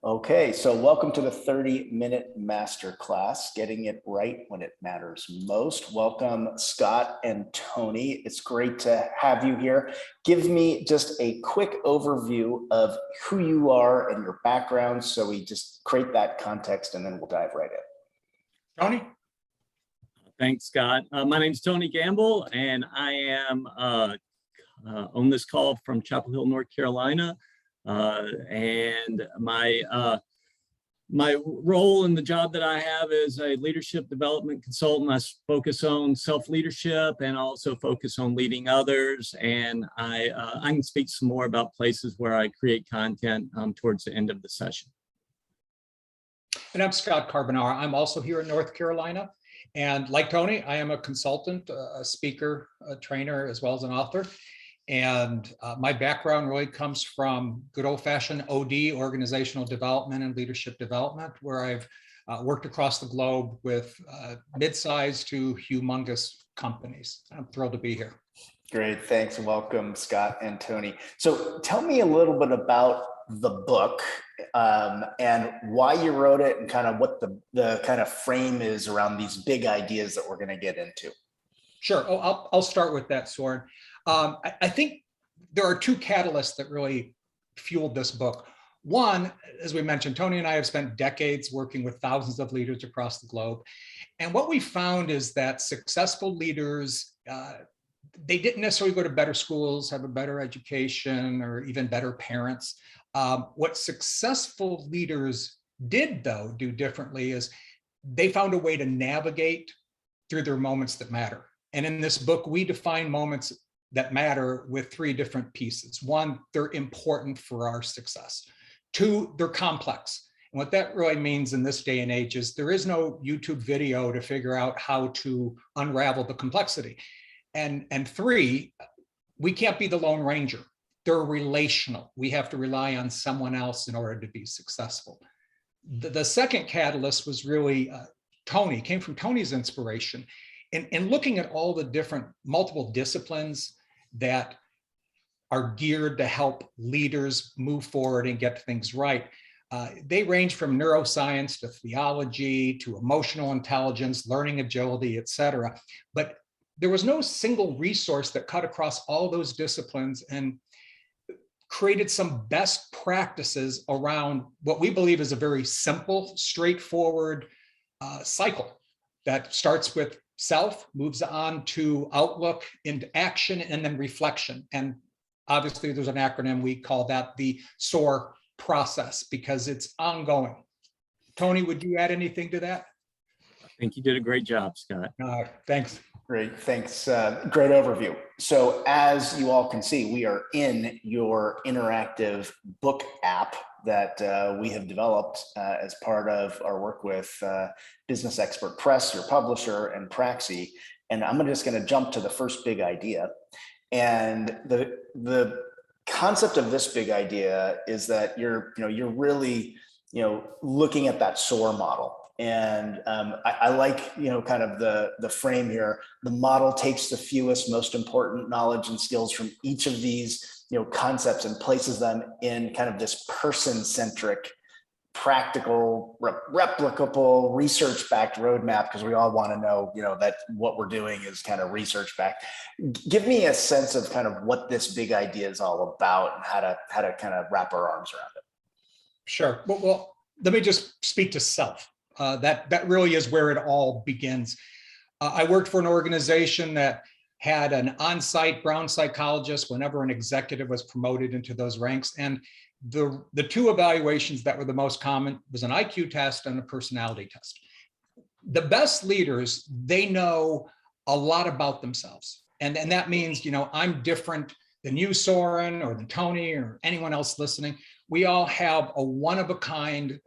Okay, so welcome to the 30-minute masterclass, getting it right when it matters most. Welcome, Scott and Tony. It's great to have you here. Give me just a quick overview of who you are and your background so we just create that context and then we'll dive right in. Tony? Thanks, Scott. My name's Tony Gamble, and I am on this call from Chapel Hill, North Carolina. And my role in the job that I have is a leadership development consultant. I focus on self-leadership and also focus on leading others. And I can speak some more about places where I create content towards the end of the session. And I'm Scott Carbonara. I'm also here in North Carolina. And like Tony, I am a consultant, a speaker, a trainer, as well as an author. And my background really comes from good old-fashioned OD, organizational development and leadership development, where I've worked across the globe with mid-sized to humongous companies. I'm thrilled to be here. Great, thanks. Welcome, Scott and Tony. So tell me a little bit about the book and why you wrote it and kind of what the kind of frame is around these big ideas that we're going to get into. Sure. Oh, I'll start with that, Soren. I think there are two catalysts that really fueled this book. One, as we mentioned, Tony and I have spent decades working with thousands of leaders across the globe. And what we found is that successful leaders, they didn't necessarily go to better schools, have a better education, or even better parents. What successful leaders did, though, do differently is they found a way to navigate through their moments that matter. And in this book, we define moments that matter with three different pieces. One, they're important for our success. Two, they're complex. And what that really means in this day and age is there is no YouTube video to figure out how to unravel the complexity. And three, we can't be the Lone Ranger. They're relational. We have to rely on someone else in order to be successful. The second catalyst was really Tony, came from Tony's inspiration. And looking at all the different multiple disciplines that are geared to help leaders move forward and get things right. They range from neuroscience to theology to emotional intelligence, learning agility, et cetera. But there was no single resource that cut across all those disciplines and created some best practices around what we believe is a very simple, straightforward cycle that starts with self, moves on to outlook, into action, and then reflection. And obviously there's an acronym, we call that the SOAR process because it's ongoing. Tony, would you add anything to that? I think you did a great job, Scott. Thanks. Great, thanks. Great overview. So as you all can see, we are in your interactive book app that we have developed as part of our work with Business Expert Press, your publisher, and Praxis. And I'm just going to jump to the first big idea. And the concept of this big idea is that you're really looking at that SOAR model. And I like, kind of the frame here. The model takes the fewest, most important knowledge and skills from each of these, concepts and places them in kind of this person-centric, practical, replicable, research-backed roadmap, because we all want to know, that what we're doing is kind of research-backed. Give me a sense of kind of what this big idea is all about and how to kind of wrap our arms around it. Sure. Well, let me just speak to self. That really is where it all begins. I worked for an organization that had an on-site Brown psychologist whenever an executive was promoted into those ranks. And the two evaluations that were the most common was an IQ test and a personality test. The best leaders, they know a lot about themselves. And that means, I'm different than you, Soren, or than Tony, or anyone else listening. We all have a one-of-a-kind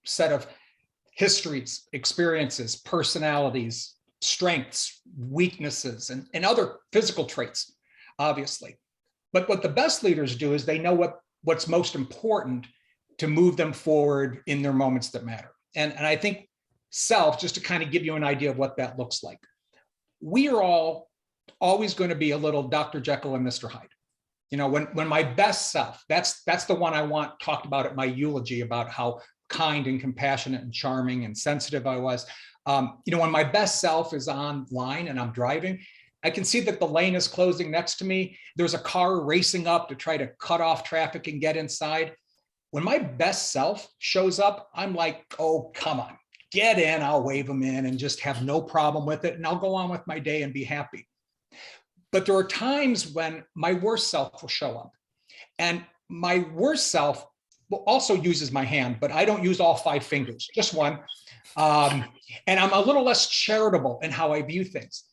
set of histories, experiences, personalities, strengths, weaknesses, and other physical traits, obviously. But what the best leaders do is they know what's most important to move them forward in their moments that matter. And I think self, just to kind of give you an idea of what that looks like. We are all always going to be a little Dr. Jekyll and Mr. Hyde. when my best self, that's the one I want talked about at my eulogy, about how kind and compassionate and charming and sensitive I was. When my best self is online and I'm driving, I can see that the lane is closing next to me. There's a car racing up to try to cut off traffic and get inside. When my best self shows up, I'm like, oh, come on, get in, I'll wave them in and just have no problem with it. And I'll go on with my day and be happy. But there are times when my worst self will show up, and my worst self also uses my hand, but I don't use all 5 fingers, just one. And I'm a little less charitable in how I view things.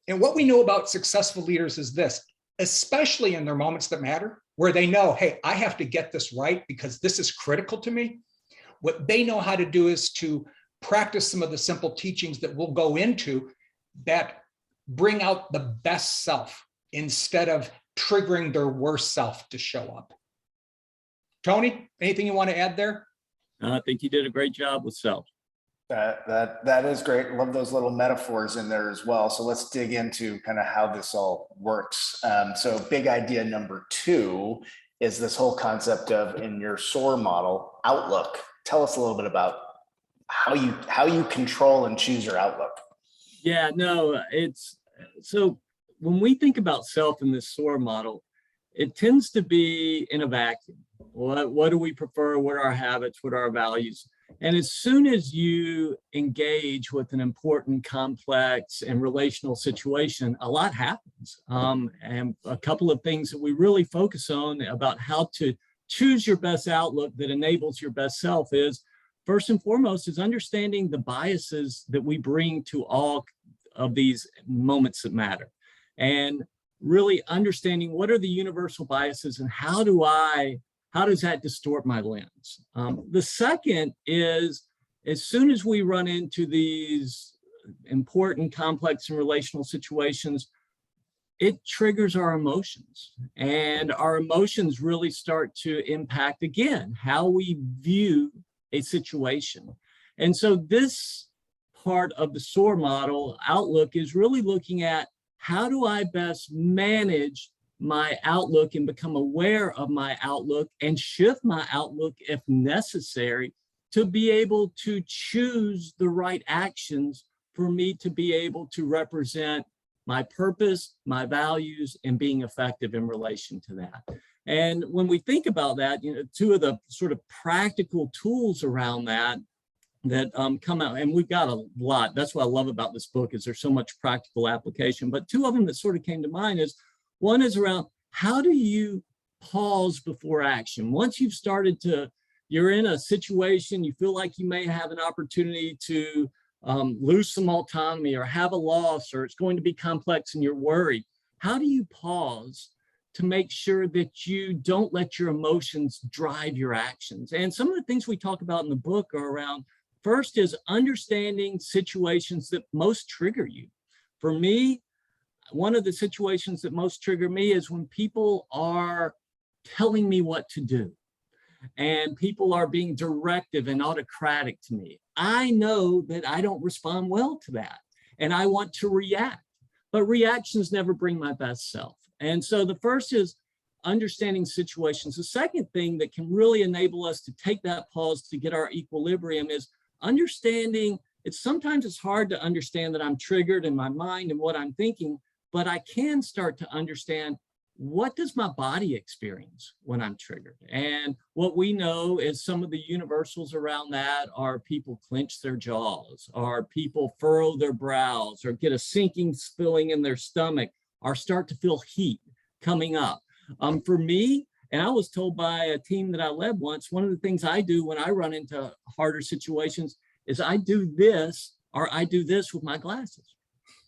And what we know about successful leaders is this, especially in their moments that matter, where they know, hey, I have to get this right because this is critical to me. What they know how to do is to practice some of the simple teachings that we'll go into that bring out the best self instead of triggering their worst self to show up. Tony, anything you want to add there? I think you did a great job with self. That is great. Love those little metaphors in there as well. So let's dig into kind of how this all works. So big idea number 2 is this whole concept of, in your SOAR model, outlook. Tell us a little bit about how you control and choose your outlook. Yeah, no, so when we think about self in this SOAR model, it tends to be in a vacuum. What do we prefer? What are our habits? What are our values? And as soon as you engage with an important, complex, and relational situation, a lot happens. And a couple of things that we really focus on about how to choose your best outlook that enables your best self is, first and foremost, is understanding the biases that we bring to all of these moments that matter. And really understanding what are the universal biases and how does that distort my lens? The second is, as soon as we run into these important, complex, and relational situations, it triggers our emotions. And our emotions really start to impact, again, how we view a situation. And so this part of the SOAR model outlook is really looking at, how do I best manage my outlook and become aware of my outlook and shift my outlook if necessary to be able to choose the right actions for me to be able to represent my purpose, my values, and being effective in relation to that. And when we think about that, 2 of the sort of practical tools around that come out, and we've got a lot. That's what I love about this book, is there's so much practical application. But 2 of them that sort of came to mind is, one is around, how do you pause before action? Once you've started you're in a situation, you feel like you may have an opportunity to lose some autonomy or have a loss, or it's going to be complex and you're worried. How do you pause to make sure that you don't let your emotions drive your actions? And some of the things we talk about in the book are around, first is understanding situations that most trigger you. For me, one of the situations that most trigger me is when people are telling me what to do and people are being directive and autocratic to me. I know that I don't respond well to that and I want to react, but reactions never bring my best self. And so the first is understanding situations. The second thing that can really enable us to take that pause to get our equilibrium is understanding. Sometimes it's hard to understand that I'm triggered in my mind and what I'm thinking, but I can start to understand, what does my body experience when I'm triggered? And what we know is some of the universals around that are people clench their jaws, or people furrow their brows, or get a sinking feeling in their stomach, or start to feel heat coming up. For me, and I was told by a team that I led once, one of the things I do when I run into harder situations is I do this, or I do this with my glasses.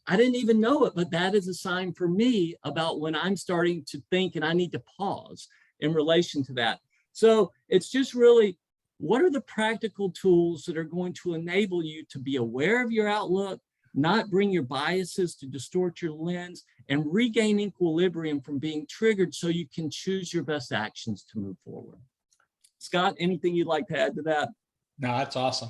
I didn't even know it, but that is a sign for me about when I'm starting to think and I need to pause in relation to that. So it's just really, what are the practical tools that are going to enable you to be aware of your outlook, not bring your biases to distort your lens, and regain equilibrium from being triggered so you can choose your best actions to move forward. Scott, anything you'd like to add to that? No, that's awesome.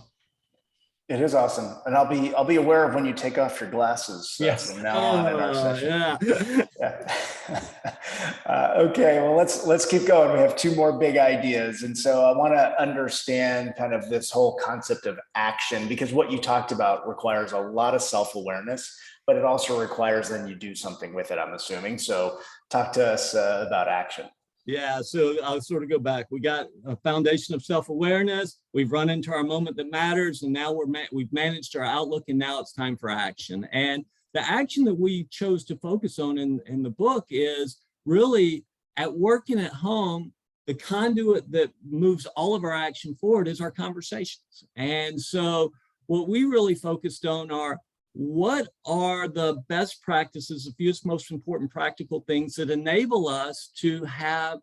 It is awesome, and I'll be aware of when you take off your glasses Yes. from now on in our session. Yeah. Yeah. Okay, well, let's keep going. We have two more big ideas, and so I want to understand kind of this whole concept of action, because what you talked about requires a lot of self-awareness, but it also requires then you do something with it, I'm assuming. So talk to us about action. Yeah, so I'll sort of go back. We got a foundation of self-awareness. We've run into our moment that matters, and now we've managed our outlook, and now it's time for action. And the action that we chose to focus on in the book is really at work and at home. The conduit that moves all of our action forward is our conversations. And so what we really focused on are, what are the best practices, the fewest most important practical things that enable us to have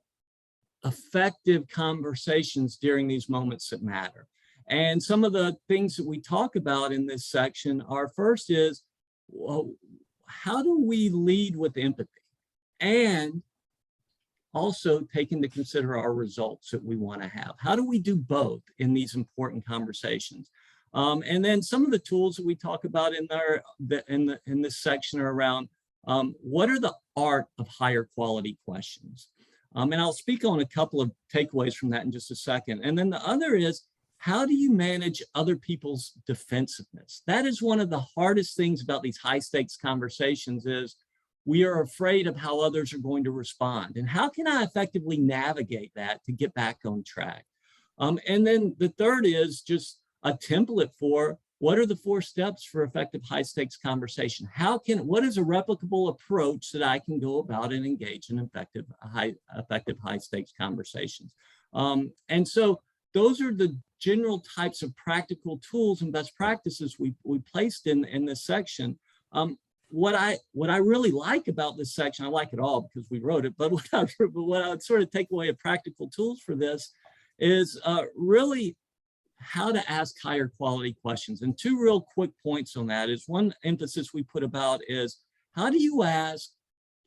effective conversations during these moments that matter. And some of the things that we talk about in this section are, first is, well, how do we lead with empathy? And also take into consider our results that we want to have. How do we do both in these important conversations? And then some of the tools that we talk about in this section are around what are the art of higher quality questions? And I'll speak on a couple of takeaways from that in just a second. And then the other is, how do you manage other people's defensiveness? That is one of the hardest things about these high stakes conversations, is we are afraid of how others are going to respond. And how can I effectively navigate that to get back on track? And then the third is just a template for, what are the 4 steps for effective high stakes conversation? What is a replicable approach that I can go about and engage in effective high stakes conversations? And so those are the general types of practical tools and best practices we placed in this section. What I really like about this section, I like it all because we wrote it, but what I would sort of take away of practical tools for this is really how to ask higher quality questions. And 2 real quick points on that is, one emphasis we put about is, how do you ask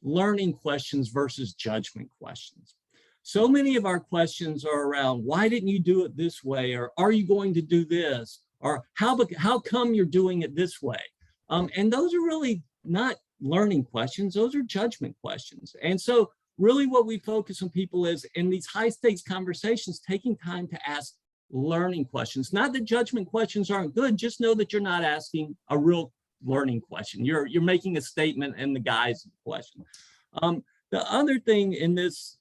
learning questions versus judgment questions? So many of our questions are around, why didn't you do it this way? Or are you going to do this? Or how come you're doing it this way? And those are really not learning questions, those are judgment questions. And so really what we focus on people is, in these high stakes conversations, taking time to ask learning questions. Not that judgment questions aren't good, just know that you're not asking a real learning question. You're making a statement in the guise of the question. The other thing in this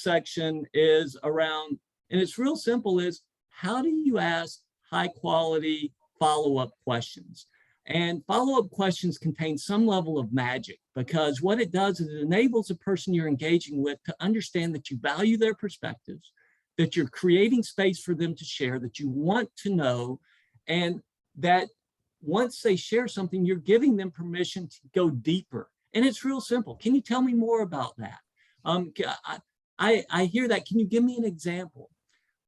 section is around, and it's real simple, is how do you ask high quality follow-up questions? And follow-up questions contain some level of magic, because what it does is it enables the person you're engaging with to understand that you value their perspectives, that you're creating space for them to share, that you want to know, and that once they share something, you're giving them permission to go deeper. And it's real simple. Can you tell me more about that? I hear that. Can you give me an example?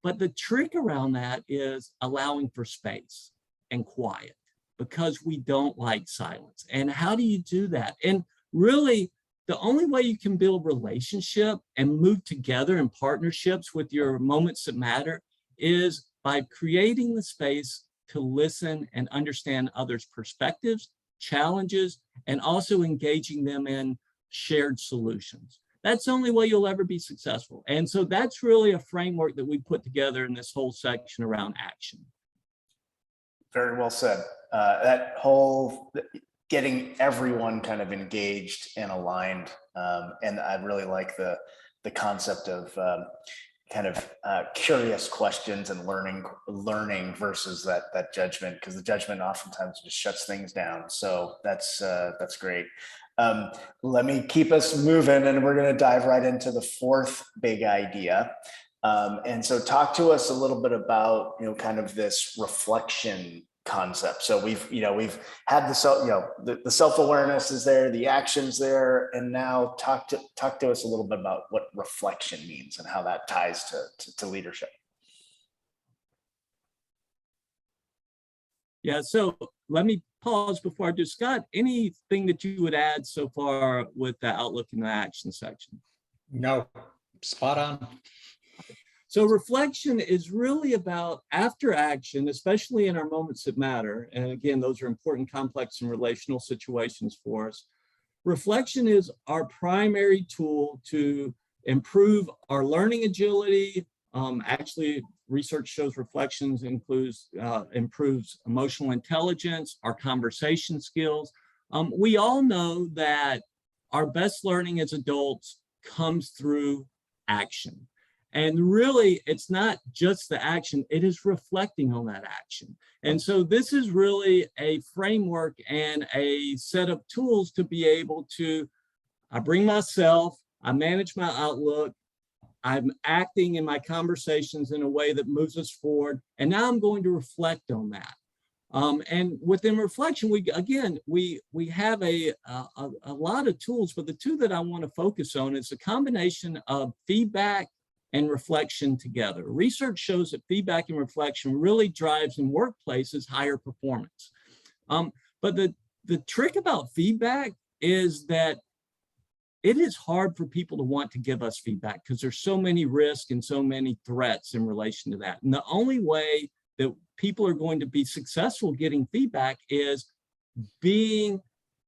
But the trick around that is allowing for space and quiet, because we don't like silence. And how do you do that? And really, the only way you can build relationship and move together in partnerships with your moments that matter is by creating the space to listen and understand others' perspectives, challenges, and also engaging them in shared solutions. That's the only way you'll ever be successful. And so that's really a framework that we put together in this whole section around action. Very well said. That whole getting everyone kind of engaged and aligned. And I really like the concept of kind of curious questions and learning versus that judgment, because the judgment oftentimes just shuts things down. So that's great. Let me keep us moving, and we're going to dive right into the 4th big idea. And so talk to us a little bit about, kind of this reflection concept. So we've had the self-awareness is there, the actions there, and now talk to us a little bit about what reflection means and how that ties to leadership. Yeah, so let me pause before I do. Scott, anything that you would add so far with the outlook and the action section? No, spot on. So reflection is really about after action, especially in our moments that matter. And again, those are important, complex, and relational situations for us. Reflection is our primary tool to improve our learning agility. Actually, research shows reflections improves emotional intelligence, our conversation skills. We all know that our best learning as adults comes through action. And really, it's not just the action, it is reflecting on that action. And so this is really a framework and a set of tools to be able to, I bring myself, I manage my outlook, I'm acting in my conversations in a way that moves us forward. And now I'm going to reflect on that. And within reflection, we have a lot of tools, but the two that I want to focus on is a combination of feedback and reflection together. Research shows that feedback and reflection really drives in workplaces higher performance. But the trick about feedback is that it is hard for people to want to give us feedback because there's so many risks and so many threats in relation to that. And the only way that people are going to be successful getting feedback is being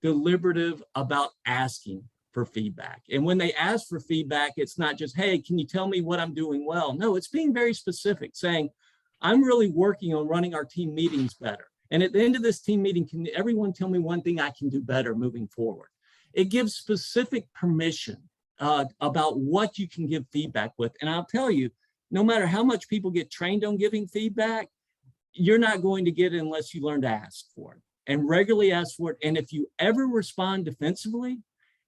deliberative about asking for feedback. And when they ask for feedback, it's not just, hey, can you tell me what I'm doing well? No, it's being very specific, saying, I'm really working on running our team meetings better. And at the end of this team meeting, can everyone tell me one thing I can do better moving forward? It gives specific permission about what you can give feedback with. And I'll tell you, no matter how much people get trained on giving feedback, you're not going to get it unless you learn to ask for it and regularly ask for it. And if you ever respond defensively,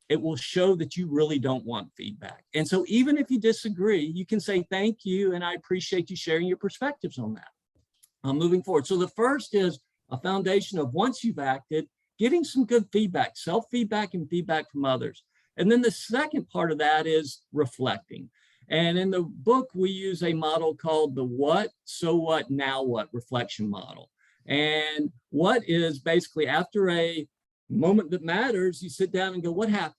it will show that you really don't want feedback. And so even if you disagree, you can say, thank you, and I appreciate you sharing your perspectives on that. Moving forward. So the first is a foundation of once you've acted, getting some good feedback, self-feedback and feedback from others. And then the second part of that is reflecting. And in the book, we use a model called the what, so what, now what reflection model. And what is basically after a moment that matters, you sit down and go, what happened?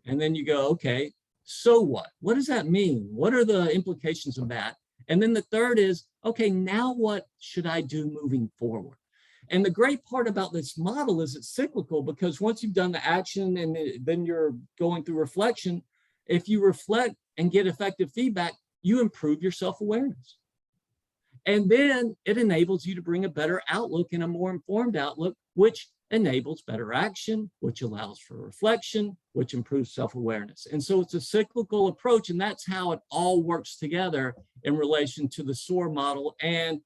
And then you go, okay, so what? What does that mean? What are the implications of that? And then the third is, okay, now what should I do moving forward? And the great part about this model is it's cyclical because once you've done the action and then you're going through reflection, if you reflect and get effective feedback, you improve your self-awareness. And then it enables you to bring a better outlook and a more informed outlook, which enables better action, which allows for reflection, which improves self-awareness. And so it's a cyclical approach, and that's how it all works together in relation to the SOAR model and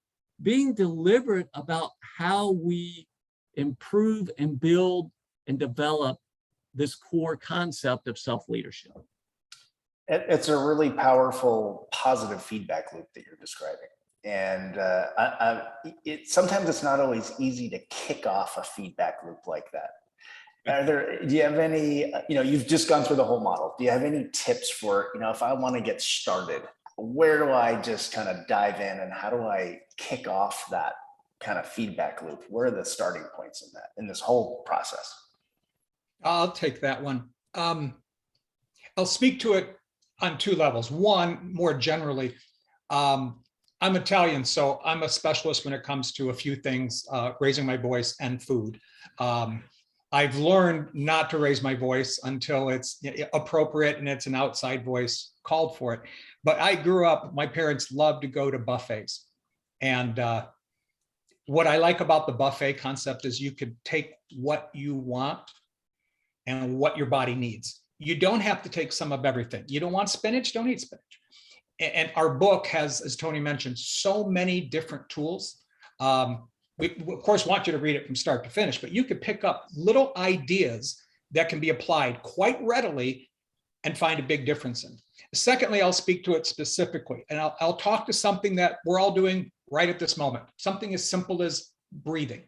being deliberate about how we improve and build and develop this core concept of self-leadership. It's a really powerful positive feedback loop that you're describing. And sometimes it's not always easy to kick off a feedback loop like that. Do you have any, you've just gone through the whole model. Do you have any tips for, if I want to get started, where do I just kind of dive in and how do I kick off that kind of feedback loop? Where are the starting points in this whole process? I'll take that one. I'll speak to it on two levels. One, more generally, I'm Italian, so I'm a specialist when it comes to a few things, raising my voice and food. I've learned not to raise my voice until it's appropriate and it's an outside voice called for it. But I grew up, my parents loved to go to buffets. And what I like about the buffet concept is you could take what you want and what your body needs. You don't have to take some of everything. You don't want spinach, don't eat spinach. And our book has, as Tony mentioned, so many different tools. We, of course, want you to read it from start to finish, but you could pick up little ideas that can be applied quite readily and find a big difference in. Secondly, I'll speak to it specifically, and I'll talk to something that we're all doing right at this moment, something as simple as breathing.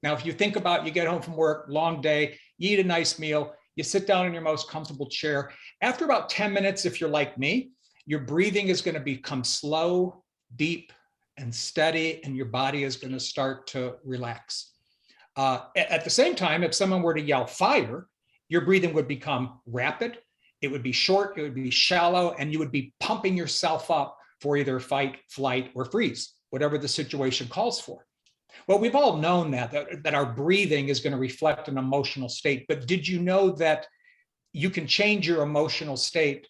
Now, if you think about, you get home from work, long day, you eat a nice meal, you sit down in your most comfortable chair. After about 10 minutes, if you're like me, your breathing is going to become slow, deep, and steady, and your body is going to start to relax. At the same time, if someone were to yell fire, your breathing would become rapid, it would be short, it would be shallow, and you would be pumping yourself up for either fight, flight, or freeze, whatever the situation calls for. Well, we've all known that our breathing is going to reflect an emotional state, but did you know that you can change your emotional state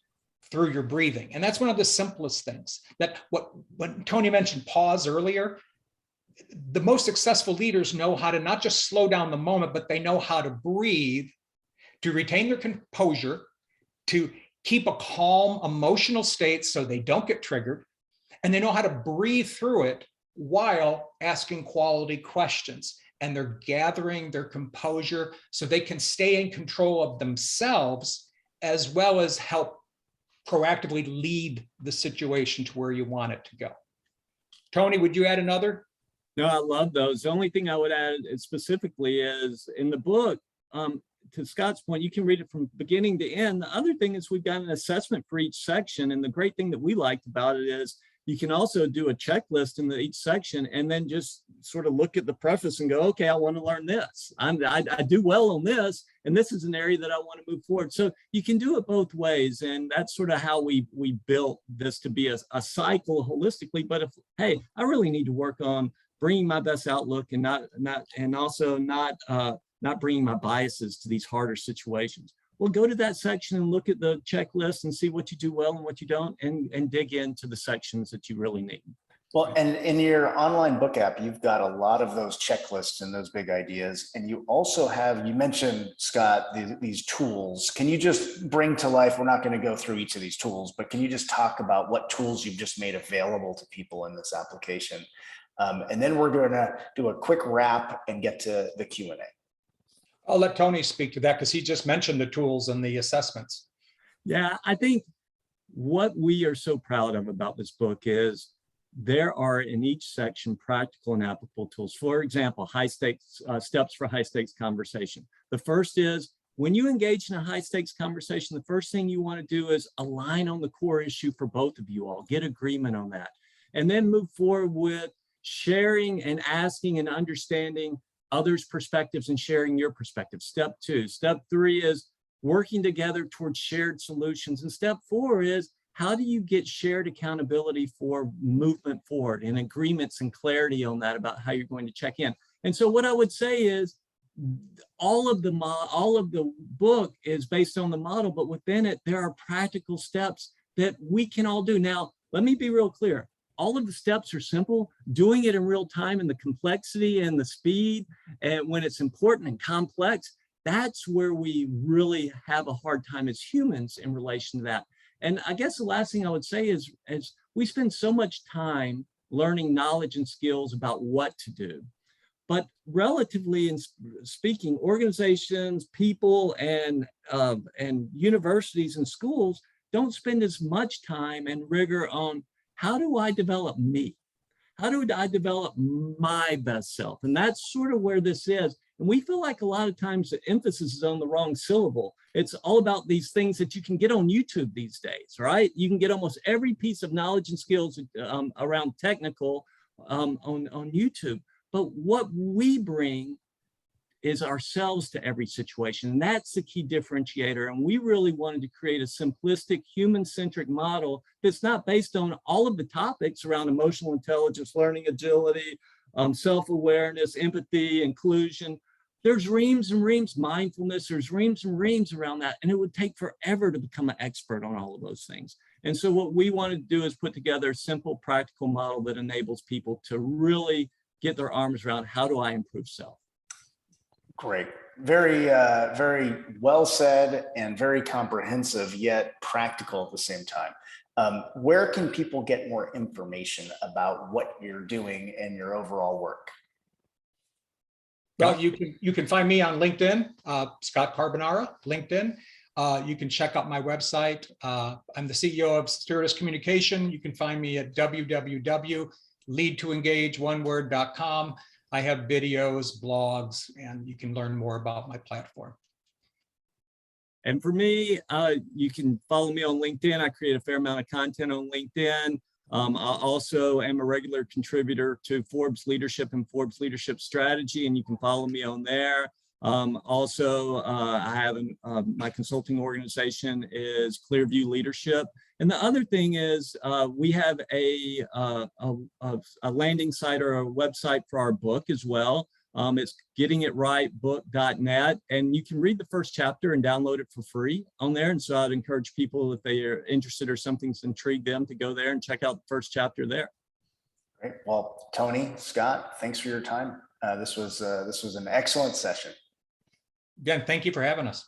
through your breathing? And that's one of the simplest things. When Tony mentioned pause earlier, the most successful leaders know how to not just slow down the moment, but they know how to breathe, to retain their composure, to keep a calm emotional state so they don't get triggered, and they know how to breathe through it while asking quality questions. And they're gathering their composure so they can stay in control of themselves, as well as help proactively lead the situation to where you want it to go. Tony, would you add another? No, I love those. The only thing I would add specifically is in the book, to Scott's point, you can read it from beginning to end. The other thing is we've got an assessment for each section. And the great thing that we liked about it is you can also do a checklist in each section and then just sort of look at the preface and go, okay, I want to learn this. I do well on this, and this is an area that I want to move forward. So you can do it both ways. And that's sort of how we built this to be a cycle holistically. But if, hey, I really need to work on bringing my best outlook and not bringing my biases to these harder situations. Well, go to that section and look at the checklist and see what you do well and what you don't, and dig into the sections that you really need. Well, and in your online book app, you've got a lot of those checklists and those big ideas. And you also have, you mentioned, Scott, these tools. Can you just bring to life, we're not going to go through each of these tools, but can you just talk about what tools you've just made available to people in this application? And then we're going to do a quick wrap and get to the Q&A. I'll let Tony speak to that because he just mentioned the tools and the assessments. Yeah, I think what we are so proud of about this book is there are in each section practical and applicable tools. For example, high stakes steps for high stakes conversation. The first is when you engage in a high stakes conversation, the first thing you want to do is align on the core issue for both of you all, get agreement on that, and then move forward with sharing and asking and understanding others' perspectives and sharing your perspective. Step 2. Step 3 is working together towards shared solutions. And step 4 is how do you get shared accountability for movement forward and agreements and clarity on that about how you're going to check in. And so what I would say is all of the book is based on the model, but within it, there are practical steps that we can all do. Now, let me be real clear. All of the steps are simple. Doing it in real time and the complexity and the speed, and when it's important and complex, that's where we really have a hard time as humans in relation to that. And I guess the last thing I would say is we spend so much time learning knowledge and skills about what to do. But relatively in speaking, organizations, people, and universities and schools don't spend as much time and rigor on how do I develop me? How do I develop my best self? And that's sort of where this is. And we feel like a lot of times the emphasis is on the wrong syllable. It's all about these things that you can get on YouTube these days, right? You can get almost every piece of knowledge and skills around technical on YouTube. But what we bring is ourselves to every situation. And that's the key differentiator. And we really wanted to create a simplistic, human-centric model that's not based on all of the topics around emotional intelligence, learning agility, self-awareness, empathy, inclusion. There's reams and reams, mindfulness, there's reams and reams around that. And it would take forever to become an expert on all of those things. And so what we wanted to do is put together a simple, practical model that enables people to really get their arms around how do I improve self. Great. Very, very well said and very comprehensive, yet practical at the same time. Where can people get more information about what you're doing and your overall work? Well, you can find me on LinkedIn, Scott Carbonara, LinkedIn. You can check out my website. I'm the CEO of Stewardess Communication. You can find me at www.leadtoengage.com. I have videos, blogs, and you can learn more about my platform. And for me, you can follow me on LinkedIn. I create a fair amount of content on LinkedIn. I also am a regular contributor to Forbes Leadership and Forbes Leadership Strategy, and you can follow me on there. Also, I have my consulting organization is Clearview Leadership, And the other thing is we have a landing site or a website for our book as well. It's gettingitRightBook.net, and you can read the first chapter and download it for free on there. And so I'd encourage people, if they are interested or something's intrigued them, to go there and check out the first chapter there. Great. Well, Tony, Scott, thanks for your time. This was an excellent session. Again, thank you for having us.